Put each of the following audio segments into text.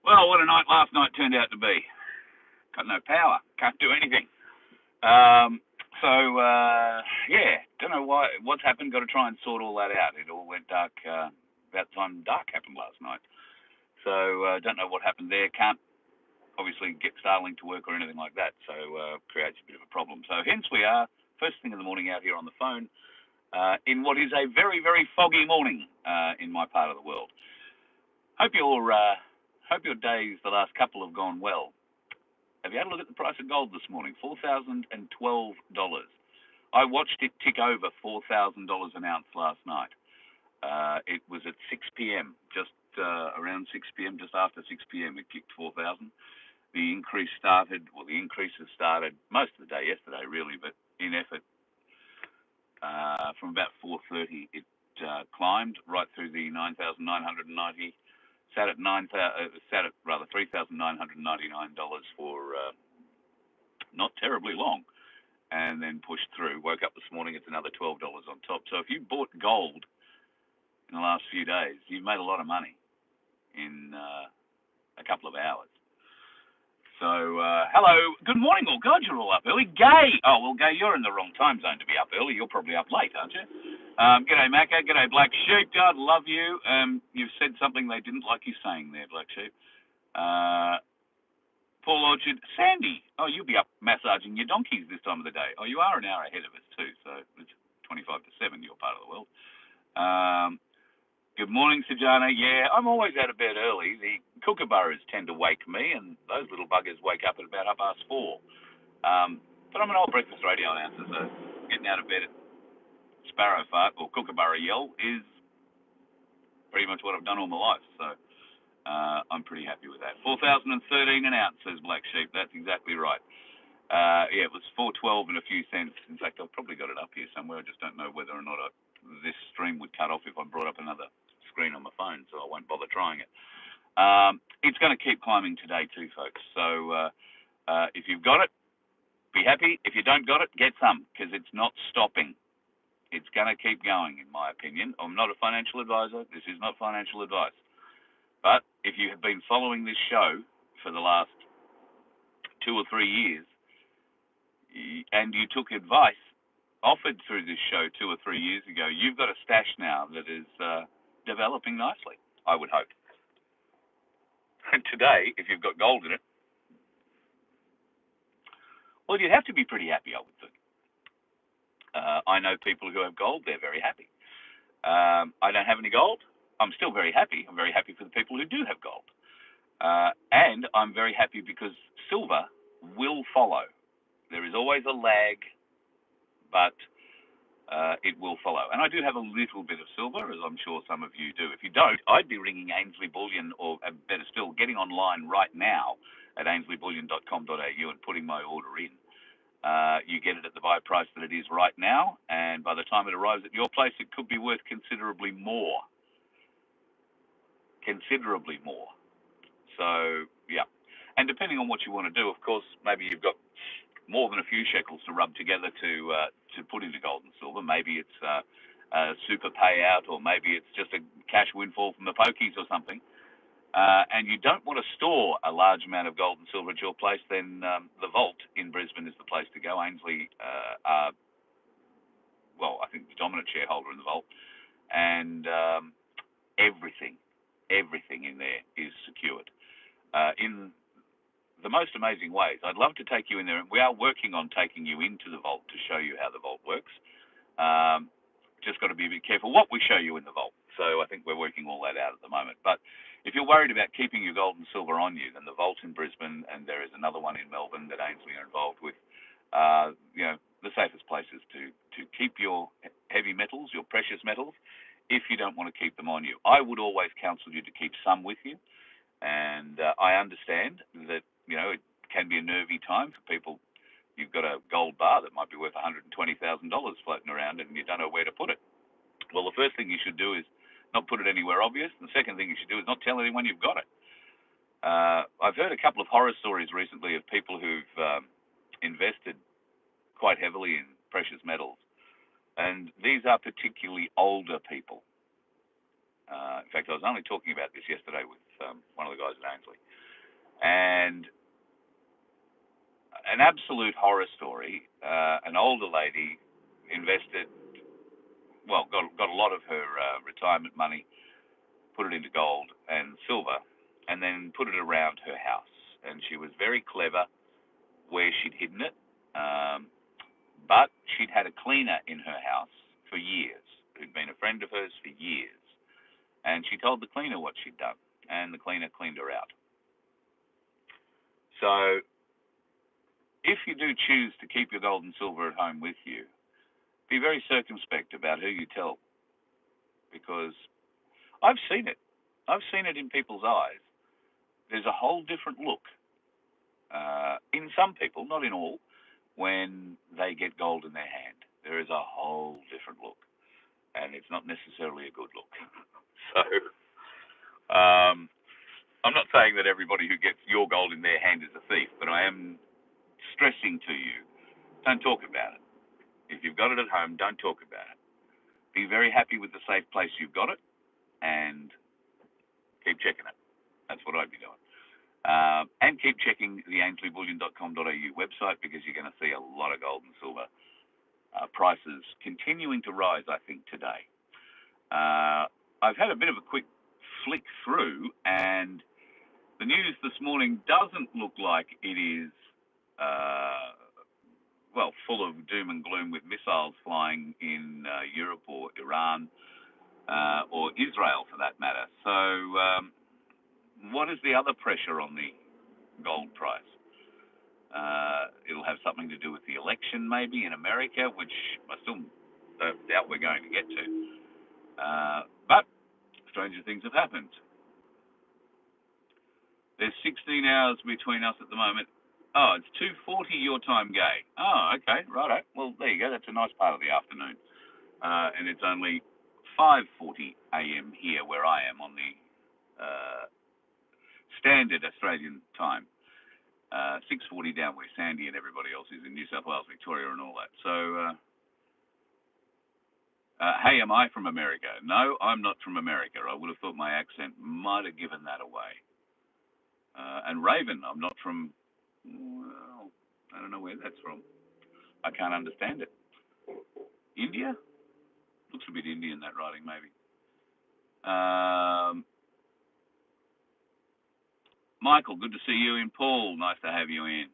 Well, what a night last night turned out to be. Got no power. Can't do anything. Yeah, don't know what's happened. Got to try and sort all that out. It all went dark about the time dark happened last night. So don't know what happened there. Can't obviously get Starlink to work or anything like that. So creates a bit of a problem. So hence we are first thing in the morning out here on the phone in what is a very, very foggy morning in my part of the world. Hope your days the last couple have gone well. Have you had a look at the price of gold this morning? $4,012. I watched it tick over $4,000 an ounce last night. It was at 6 p.m., just around 6 p.m., just after 6 p.m. it kicked 4,000. The increases started most of the day yesterday, really, but in effort from about 4:30 it climbed right through the 9,990. Sat at $3,999 for not terribly long, and then pushed through. Woke up this morning, it's another $12 on top. So if you bought gold in the last few days, you've made a lot of money in a couple of hours. So, hello, good morning, all. God, you're all up early. Gay! Oh, well, Gay, you're in the wrong time zone to be up early. You're probably up late, aren't you? G'day, Macca. G'day, Black Sheep. God, love you. You've said something they didn't like you saying there, Black Sheep. Paul Orchard. Sandy. Oh, you'll be up massaging your donkeys this time of the day. Oh, you are an hour ahead of us, too, so it's 25 to 7, your part of the world. Good morning, Sajana. Yeah, I'm always out of bed early. The kookaburras tend to wake me, and those little buggers wake up at about 4:30. But I'm an old breakfast radio announcer, so getting out of bed at sparrow fart or kookaburra yell is pretty much what I've done all my life. So I'm pretty happy with that. 4,013 an ounce, says Black Sheep. That's exactly right. Yeah, it was 412 and a few cents. In fact, I've probably got it up here somewhere. I just don't know whether or not this stream would cut off if I brought up another screen on my phone, so I won't bother trying it. It's going to keep climbing today too, folks. So if you've got it, be happy. If you don't got it, get some, because it's not stopping. It's going to keep going, in my opinion. I'm not a financial advisor. This is not financial advice. But if you have been following this show for the last 2 or 3 years, and you took advice offered through this show 2 or 3 years ago, you've got a stash now that is developing nicely, I would hope. And today, if you've got gold in it, well, you'd have to be pretty happy, I would think. I know people who have gold, they're very happy. I don't have any gold. I'm still very happy. I'm very happy for the people who do have gold. And I'm very happy because silver will follow. There is always a lag, but it will follow. And I do have a little bit of silver, as I'm sure some of you do. If you don't, I'd be ringing Ainsley Bullion, or better still, getting online right now at ainsleyBullion.com.au and putting my order in. You get it at the buy price that it is right now, and by the time it arrives at your place, it could be worth considerably more. Considerably more. So, yeah. And depending on what you want to do, of course, maybe you've got more than a few shekels to rub together to put into gold and silver. Maybe it's a super payout, or maybe it's just a cash windfall from the pokies or something. And you don't want to store a large amount of gold and silver at your place, then the Vault in Brisbane is the place to go. Ainsley are, I think the dominant shareholder in the Vault. And everything in there is secured. In the most amazing ways. I'd love to take you in there, and we are working on taking you into the Vault to show you how the Vault works. Just got to be a bit careful what we show you in the Vault. So I think we're working all that out at the moment. But if you're worried about keeping your gold and silver on you, then the Vault in Brisbane, and there is another one in Melbourne that Ainsley are involved with, the safest places to keep your heavy metals, your precious metals, if you don't want to keep them on you. I would always counsel you to keep some with you. And I understand that, it can be a nervy time for people. You've got a gold bar that might be worth $120,000 floating around, and you don't know where to put it. Well, the first thing you should do is not put it anywhere obvious. The second thing you should do is not tell anyone you've got it. I've heard a couple of horror stories recently of people who've invested quite heavily in precious metals. And these are particularly older people. In fact, I was only talking about this yesterday with one of the guys Prize at Ainsley. And an absolute horror story. An older lady invested, well, got a lot of her retirement money, put it into gold and silver, and then put it around her house. And she was very clever where she'd hidden it, but she'd had a cleaner in her house for years, who'd been a friend of hers for years. And she told the cleaner what she'd done, and the cleaner cleaned her out. So if you do choose to keep your gold and silver at home with you, be very circumspect about who you tell, because I've seen it. I've seen it in people's eyes. There's a whole different look in some people, not in all, when they get gold in their hand. There is a whole different look, and it's not necessarily a good look. So I'm not saying that everybody who gets your gold in their hand is a thief, but I am stressing to you, don't talk about it. If you've got it at home, don't talk about it. Be very happy with the safe place you've got it, and keep checking it. That's what I'd be doing. And keep checking the AinsleyBullion.com.au website, because you're going to see a lot of gold and silver prices continuing to rise, I think, today. I've had a bit of a quick flick through, and the news this morning doesn't look like it is, well, full of doom and gloom with missiles flying in Europe or Iran or Israel, for that matter. So what is the other pressure on the gold price? It'll have something to do with the election, maybe, in America, which I still doubt we're going to get to. But stranger things have happened. There's 16 hours between us at the moment. Oh, it's 2:40 your time, Gay. Oh, okay, righto. Well, there you go. That's a nice part of the afternoon. And it's only 5:40 a.m. here where I am on the standard Australian time. 6:40 down where Sandy and everybody else is in New South Wales, Victoria, and all that. So, hey, am I from America? No, I'm not from America. I would have thought my accent might have given that away. And Raven, I'm not from, well, I don't know where that's from. I can't understand it. India? Looks a bit Indian, that writing, maybe. Michael, good to see you in. Paul, nice to have you in.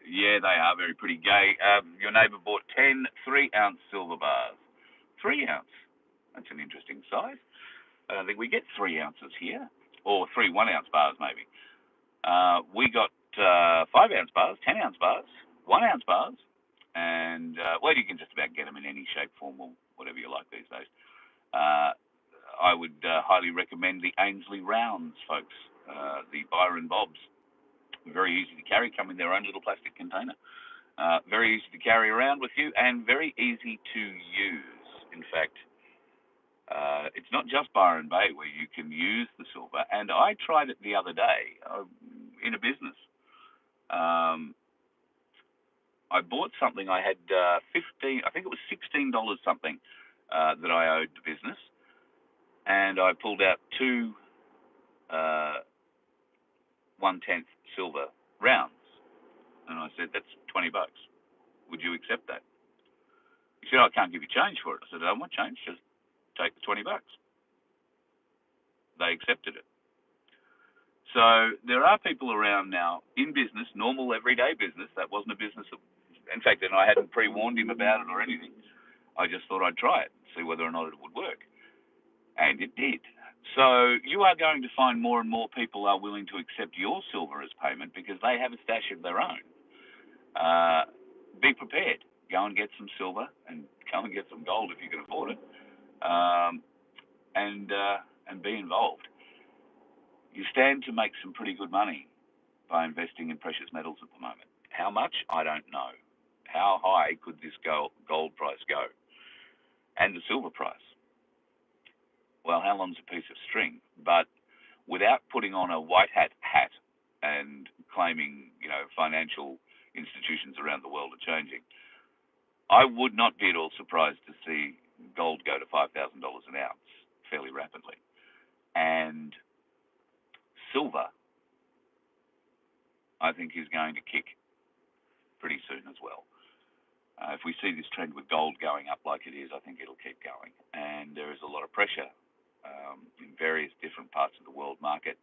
Yeah, they are very pretty. Gay. Your neighbour bought 10 3-ounce silver bars. 3 ounce. That's an interesting size. I don't think we get 3 ounces here, or 3 1-ounce bars maybe. We got 5-ounce bars, 10-ounce bars, 1-ounce bars, and well, you can just about get them in any shape, form, or whatever you like these days. I would highly recommend the Ainsley Rounds, folks. The Byron Bobs. Very easy to carry, come in their own little plastic container. Very easy to carry around with you, and very easy to use. In fact, it's not just Byron Bay where you can use the silver, and I tried it the other day in a business. I bought something. I had I think it was $16 something that I owed the business, and I pulled out 2 1/10 silver rounds, and I said, that's $20. Would you accept that? He said, I can't give you change for it. I said, I don't want change, just take the $20. They accepted it. So there are people around now in business, normal everyday business. That wasn't a business that, in fact, and I hadn't pre-warned him about it or anything. I just thought I'd try it, see whether or not it would work. And it did. So you are going to find more and more people are willing to accept your silver as payment because they have a stash of their own. Be prepared. Go and get some silver and go and get some gold if you can afford it, and be involved. You stand to make some pretty good money by investing in precious metals at the moment. How much? I don't know. How high could this gold price go? And the silver price? Well, how long's a piece of string? But without putting on a white hat and claiming, financial institutions around the world are changing, I would not be at all surprised to see gold go to $5,000 an think is going to kick pretty soon as well. If we see this trend with gold going up like it is, I think it'll keep going. And there is a lot of pressure in various different parts of the world market.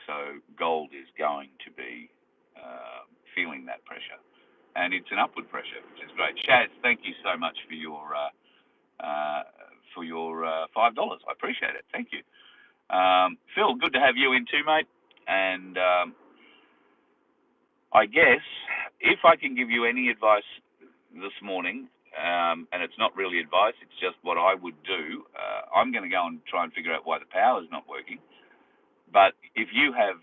So gold is going to be feeling that pressure. And it's an upward pressure, which is great. Shaz, thank you so much for your $5. I appreciate it. Thank you. Phil, good to have you in too, mate. And I guess if I can give you any advice this morning, and it's not really advice, it's just what I would do. I'm going to go and try and figure out why the power is not working. But if you have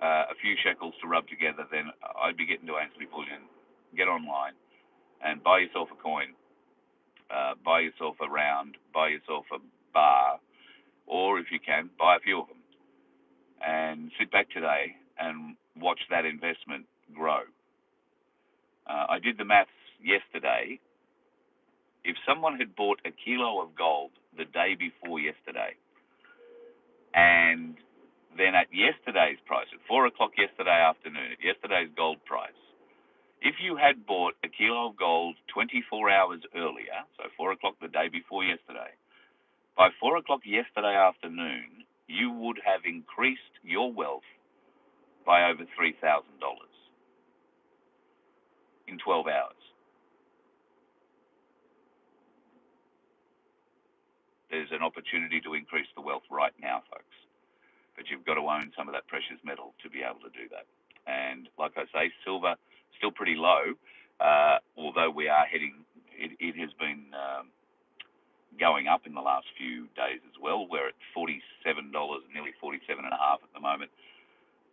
a few shekels to rub together, then I'd be getting to Ansley Bullion, get online, and buy yourself a coin, buy yourself a round, buy yourself a bar, or if you can, buy a few of them, and sit back today and watch that investment grow. I did the maths yesterday. If someone had bought a kilo of gold the day before yesterday, and then at yesterday's price, at 4 o'clock yesterday afternoon, at yesterday's gold price, if you had bought a kilo of gold 24 hours earlier, so 4 o'clock the day before yesterday, by 4 o'clock yesterday afternoon, you would have increased your wealth by over $3,000 in 12 hours. There's an opportunity to increase the wealth right now, folks. But you've got to own some of that precious metal to be able to do that. And like I say, silver still pretty low, although we are heading, it has been going up in the last few days as well. We're at $47, nearly 47.5 at the moment.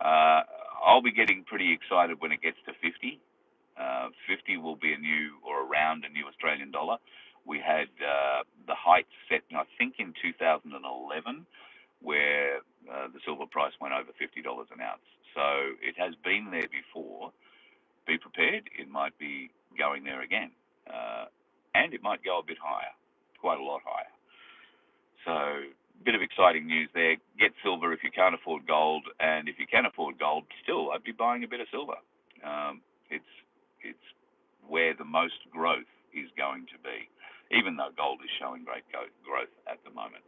I'll be getting pretty excited when it gets to 50. 50 will be around a new Australian dollar. We had the height set, I think, in 2011, where the silver price went over $50 an ounce. So it has been there before. Be prepared. It might be going there again. And it might go a bit higher, quite a lot higher. So a bit of exciting news there. Get silver if you can't afford gold. And if you can afford gold, still, I'd be buying a bit of silver. It's where the most growth is going to be, even though gold is showing great growth at the moment.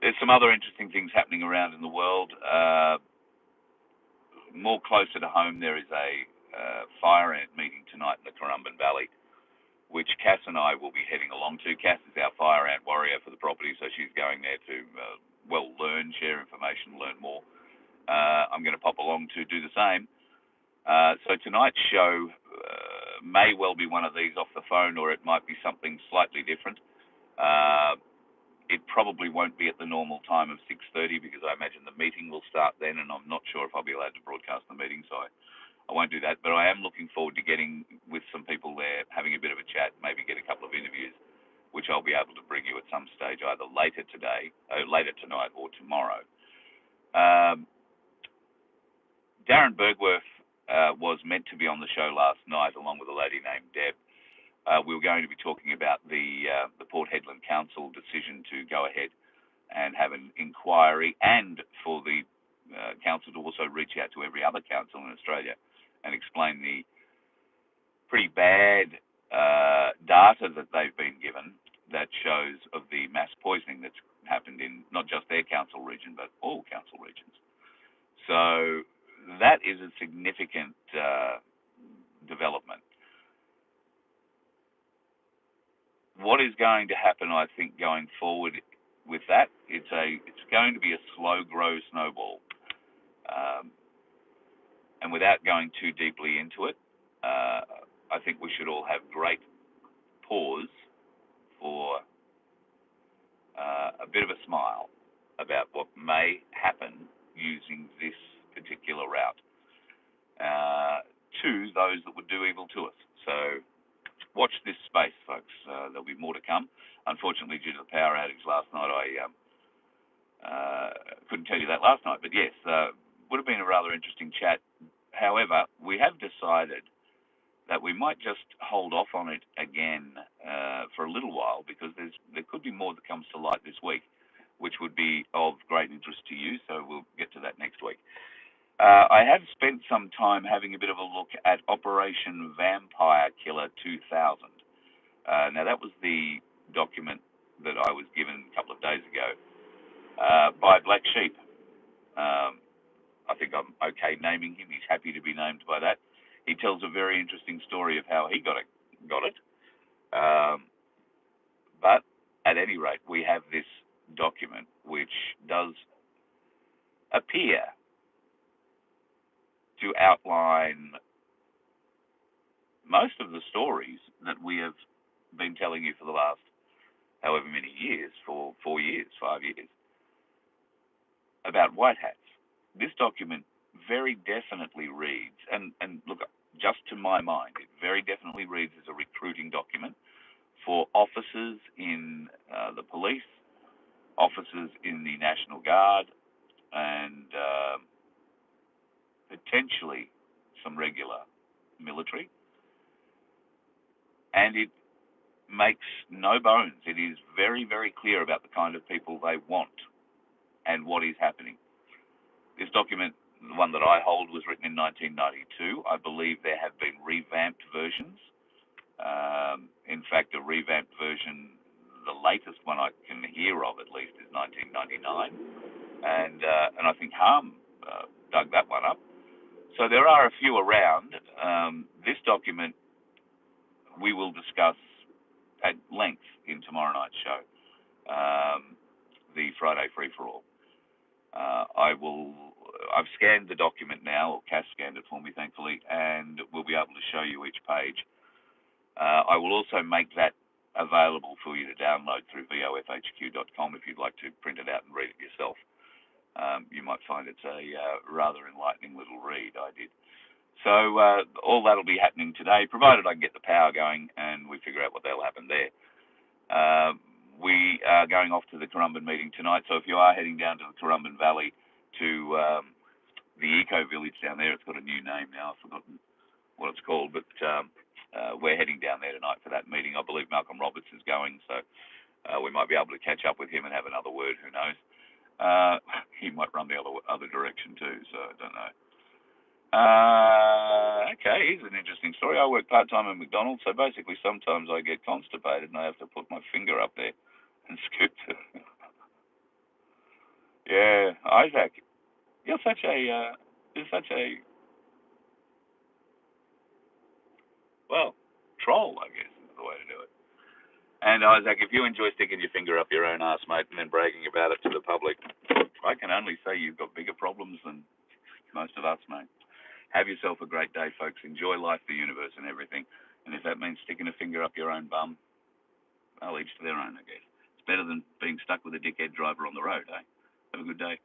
There's some other interesting things happening around in the world. More closer to home, there is a fire ant meeting tonight in the Currumbin Valley, which Cass and I will be heading along to. Cass is our fire ant warrior for the property, so she's going there to, learn, share information, learn more. I'm going to pop along to do the same. So tonight's show may well be one of these off the phone, or it might be something slightly different. It probably won't be at the normal time of 6:30 because I imagine the meeting will start then, and I'm not sure if I'll be allowed to broadcast the meeting, so I won't do that. But I am looking forward to getting with some people there, having a bit of a chat, maybe get a couple of interviews, which I'll be able to bring you at some stage, either later tonight, or tomorrow. Darren Bergworth was meant to be on the show last night, along with a lady named Deb. We were going to be talking about the Port Hedland Council decision to go ahead and have an inquiry, and for the council to also reach out to every other council in Australia and explain the pretty bad data that they've been given that shows of the mass poisoning that's happened in not just their council region, but all council regions. So that is a significant development. What is going to happen, I think, going forward with that, it's going to be a slow grow snowball. And without going too deeply into it, I think we should all have great pause for a bit of a smile about what may happen using this particular route to those that would do evil to us. So watch this space, folks. There'll be more to come. Unfortunately, due to the power outage last night, I couldn't tell you that last night. But yes, would have been a rather interesting chat. However, we have decided that we might just hold off on it again for a little while, because there could be more that comes to light this week, which would be of great interest to you. So we'll get to that next week. I have spent some some time having a bit of a look at Operation Vampire Killer 2000. Now, that was the document that I was given a couple of days ago by Black Sheep. I think I'm okay naming him. He's happy to be named by that. He tells a very interesting story of how he got it. But at any rate, we have this document which does appear to outline most of the stories that we have been telling you for the last however many years, for 4 years, 5 years, about white hats. This document very definitely reads, and look, just to my mind, it very definitely reads as a recruiting document for officers in the police, officers in the National Guard, and potentially some regular military. And it makes no bones. It is very, very clear about the kind of people they want and what is happening. This document, the one that I hold, was written in 1992. I believe there have been revamped versions. In fact, a revamped version, the latest one I can hear of at least, is 1999. And I think Harm dug that one up. So there are a few around. This document we will discuss at length in tomorrow night's show, the Friday Free-for-All. I've scanned the document now, or Cass scanned it for me, thankfully, and we'll be able to show you each page. I will also make that available for you to download through vofhq.com if you'd like to print it out and read it yourself. You might find it's a rather enlightening little read. I did. So all that'll be happening today, provided I can get the power going and we figure out what the hell happened there. We are going off to the Currumbin meeting tonight, so if you are heading down to the Currumbin Valley to the Eco Village down there, it's got a new name now, I've forgotten what it's called, but we're heading down there tonight for that meeting. I believe Malcolm Roberts is going, so we might be able to catch up with him and have another word, who knows. He might run the other direction too, so I don't know. Okay, here's an interesting story. I work part-time at McDonald's, so basically sometimes I get constipated and I have to put my finger up there and scoop it. Yeah, Isaac, you're such a, well, troll, I guess, is the way to do it. And Isaac, if you enjoy sticking your finger up your own ass, mate, and then bragging about it to the public, I can only say you've got bigger problems than most of us, mate. Have yourself a great day, folks. Enjoy life, the universe, and everything. And if that means sticking a finger up your own bum, well, each to their own, I guess. It's better than being stuck with a dickhead driver on the road, eh? Have a good day.